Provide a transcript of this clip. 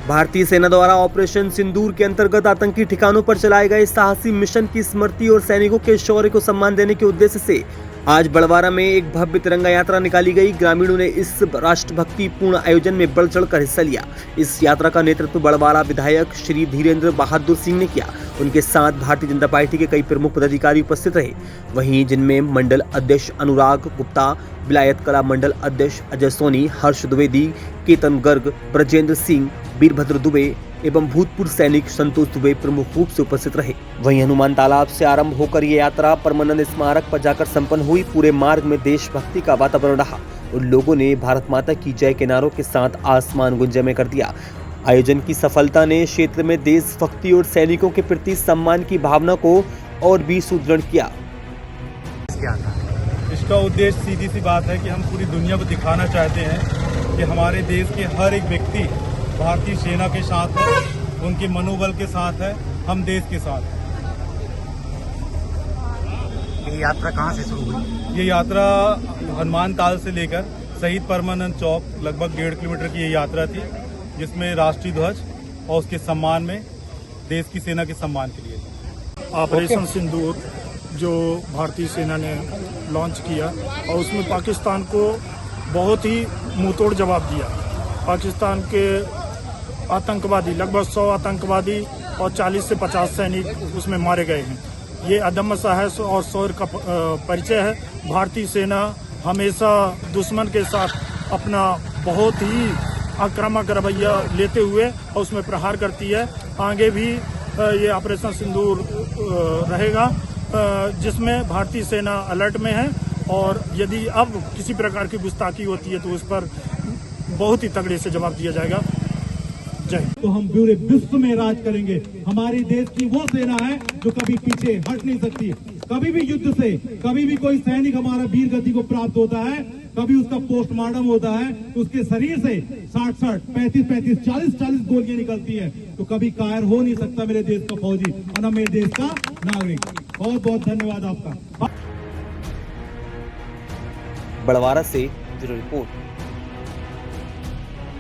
भारतीय सेना द्वारा ऑपरेशन सिंदूर के अंतर्गत आतंकी ठिकानों पर चलाए गए साहसी मिशन की स्मृति और सैनिकों के शौर्य को सम्मान देने के उद्देश्य से आज बड़वारा में एक भव्य तिरंगा यात्रा निकाली गई। ग्रामीणों ने इस राष्ट्रभक्ति पूर्ण आयोजन में बढ़ चढ़कर हिस्सा लिया। इस यात्रा का नेतृत्व बड़वारा विधायक श्री धीरेन्द्र बहादुर सिंह ने किया। उनके साथ भारतीय जनता पार्टी के कई प्रमुख पदाधिकारी उपस्थित रहे, वहीं जिनमें मंडल अध्यक्ष अनुराग गुप्ता, विलायत कला मंडल अध्यक्ष अजय सोनी, हर्ष द्विवेदी, केतन गर्ग, ब्रजेंद्र सिंह, वीरभद्र दुबे एवं भूतपूर्व सैनिक संतोष दुबे प्रमुख रूप से उपस्थित रहे। वहीं हनुमान तालाब से आरंभ होकर ये यात्रा परमानंद स्मारक पर जाकर संपन्न हुई। पूरे मार्ग में देशभक्ति का वातावरण रहा और लोगों ने भारत माता की जय के नारों के साथ आसमान गुंजयमय कर दिया। आयोजन की सफलता ने क्षेत्र में देशभक्ति और सैनिकों के प्रति सम्मान की भावना को और भी सुदृढ़ किया। इसका उद्देश्य सीधी सी बात है कि हम पूरी दुनिया को दिखाना चाहते हैं कि हमारे देश के हर एक व्यक्ति भारतीय सेना के साथ है, उनके मनोबल के साथ है, हम देश के साथ हैं। ये यात्रा कहाँ से शुरू हुई? ये यात्रा हनुमान ताल से लेकर शहीद परमानंद चौक लगभग 1.5 किलोमीटर की ये यात्रा थी, जिसमें राष्ट्रीय ध्वज और उसके सम्मान में देश की सेना के सम्मान के लिए ऑपरेशन सिंदूर जो भारतीय सेना ने लॉन्च किया और उसमें पाकिस्तान को बहुत ही मुंहतोड़ जवाब दिया। पाकिस्तान के आतंकवादी लगभग 100 आतंकवादी और 40 से 50 सैनिक उसमें मारे गए हैं। ये अदम्य साहस और शौर्य का परिचय है। भारतीय सेना हमेशा दुश्मन के साथ अपना बहुत ही आक्रामक रवैया लेते हुए और उसमें प्रहार करती है। आगे भी ये ऑपरेशन सिंदूर रहेगा, जिसमें भारतीय सेना अलर्ट में है और यदि अब किसी प्रकार की गुस्ताखी होती है तो उस पर बहुत ही तगड़े से जवाब दिया जाएगा। जय। तो हम पूरे विश्व में राज करेंगे। हमारे देश की वो सेना है जो कभी पीछे हट नहीं सकती। कभी भी युद्ध से कभी भी कोई सैनिक हमारा वीर गति को प्राप्त होता है, कभी उसका पोस्टमार्टम होता है तो उसके शरीर से 60-60, 35-35, 40-40 गोलियां निकलती है, तो कभी कायर हो नहीं सकता मेरे देश का फौजी और न मेरे देश का नागरिक। बहुत बहुत धन्यवाद आपका। बड़वारा से ब्यूरो रिपोर्ट।